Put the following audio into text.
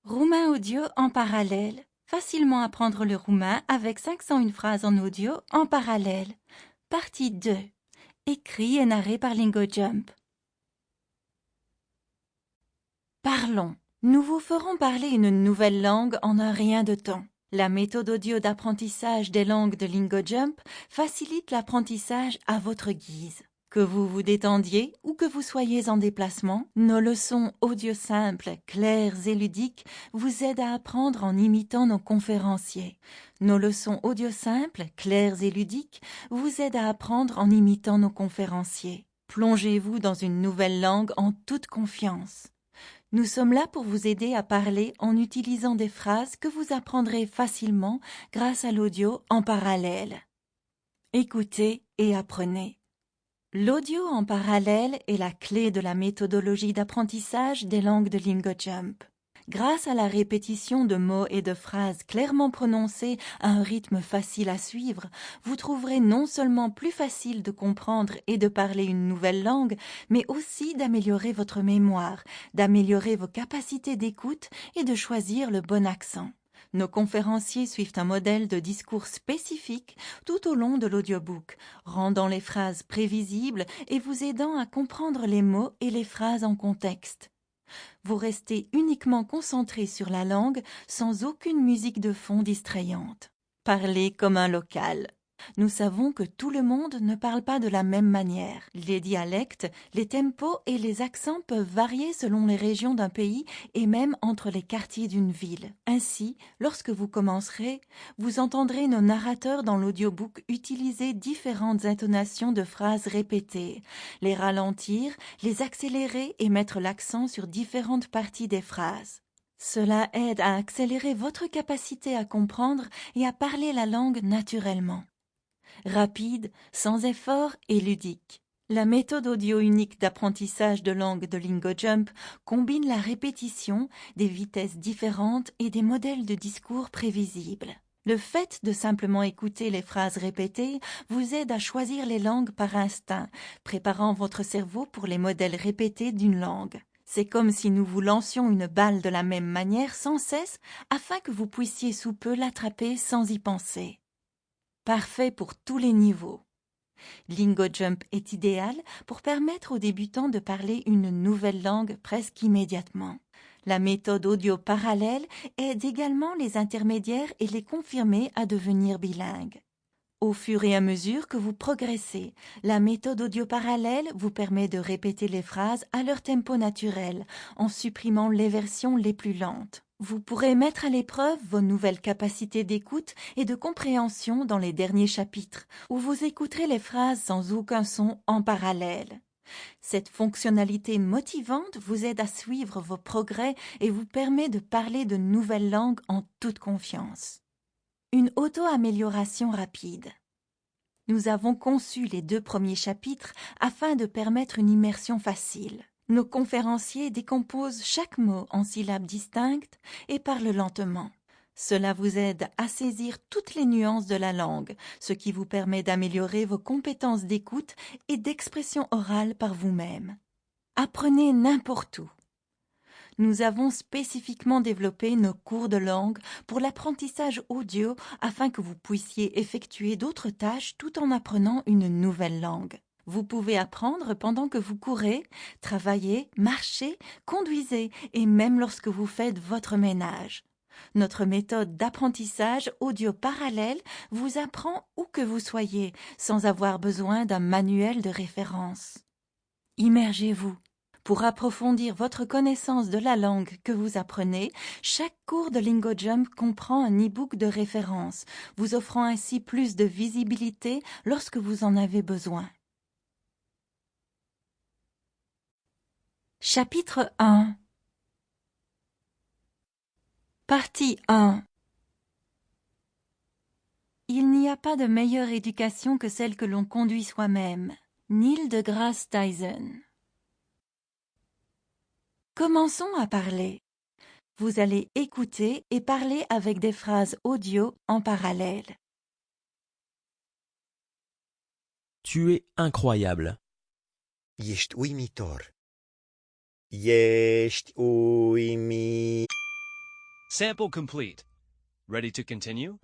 Roumain audio en parallèle. Facilement apprendre le roumain avec 501 phrases en audio en parallèle. Partie 2. Écrit et narré par LingoJump. Parlons. Nous vous ferons parler une nouvelle langue en un rien de temps. La méthode audio d'apprentissage des langues de LingoJump facilite l'apprentissage à votre guise. Que vous vous détendiez ou que vous soyez en déplacement, nos leçons audio simples, claires et ludiques vous aident à apprendre en imitant nos conférenciers. Nos leçons audio simples, claires et ludiques vous aident à apprendre en imitant nos conférenciers. Plongez-vous dans une nouvelle langue en toute confiance. Nous sommes là pour vous aider à parler en utilisant des phrases que vous apprendrez facilement grâce à l'audio en parallèle. Écoutez et apprenez. L'audio en parallèle est la clé de la méthodologie d'apprentissage des langues de LingoJump. Grâce à la répétition de mots et de phrases clairement prononcés à un rythme facile à suivre, vous trouverez non seulement plus facile de comprendre et de parler une nouvelle langue, mais aussi d'améliorer votre mémoire, d'améliorer vos capacités d'écoute et de choisir le bon accent. Nos conférenciers suivent un modèle de discours spécifique tout au long de l'audiobook, rendant les phrases prévisibles et vous aidant à comprendre les mots et les phrases en contexte. Vous restez uniquement concentré sur la langue sans aucune musique de fond distrayante. Parlez comme un local. Nous savons que tout le monde ne parle pas de la même manière. Les dialectes, les tempos et les accents peuvent varier selon les régions d'un pays et même entre les quartiers d'une ville. Ainsi, lorsque vous commencerez, vous entendrez nos narrateurs dans l'audiobook utiliser différentes intonations de phrases répétées, les ralentir, les accélérer et mettre l'accent sur différentes parties des phrases. Cela aide à accélérer votre capacité à comprendre et à parler la langue naturellement. Rapide, sans effort et ludique. La méthode audio unique d'apprentissage de langue de LingoJump combine la répétition, des vitesses différentes et des modèles de discours prévisibles. Le fait de simplement écouter les phrases répétées vous aide à choisir les langues par instinct, préparant votre cerveau pour les modèles répétés d'une langue. C'est comme si nous vous lancions une balle de la même manière sans cesse afin que vous puissiez sous peu l'attraper sans y penser. Parfait pour tous les niveaux. LingoJump est idéal pour permettre aux débutants de parler une nouvelle langue presque immédiatement. La méthode audio parallèle aide également les intermédiaires et les confirmés à devenir bilingues. Au fur et à mesure que vous progressez, la méthode audio parallèle vous permet de répéter les phrases à leur tempo naturel, en supprimant les versions les plus lentes. Vous pourrez mettre à l'épreuve vos nouvelles capacités d'écoute et de compréhension dans les derniers chapitres, où vous écouterez les phrases sans aucun son en parallèle. Cette fonctionnalité motivante vous aide à suivre vos progrès et vous permet de parler de nouvelles langues en toute confiance. Une auto-amélioration rapide. Nous avons conçu les 2 premiers chapitres afin de permettre une immersion facile. Nos conférenciers décomposent chaque mot en syllabes distinctes et parlent lentement. Cela vous aide à saisir toutes les nuances de la langue, ce qui vous permet d'améliorer vos compétences d'écoute et d'expression orale par vous-même. Apprenez n'importe où. Nous avons spécifiquement développé nos cours de langue pour l'apprentissage audio afin que vous puissiez effectuer d'autres tâches tout en apprenant une nouvelle langue. Vous pouvez apprendre pendant que vous courez, travaillez, marchez, conduisez et même lorsque vous faites votre ménage. Notre méthode d'apprentissage audio parallèle vous apprend où que vous soyez sans avoir besoin d'un manuel de référence. Immergez-vous. Pour approfondir votre connaissance de la langue que vous apprenez, chaque cours de LingoJump comprend un e-book de référence, vous offrant ainsi plus de visibilité lorsque vous en avez besoin. Chapitre 1. Partie 1. Il n'y a pas de meilleure éducation que celle que l'on conduit soi-même. Neil deGrasse Tyson. Commençons à parler. Vous allez écouter et parler avec des phrases audio en parallèle. Tu es incroyable. Ești uimitor. Ești uimi... Sample complete. Ready to continue?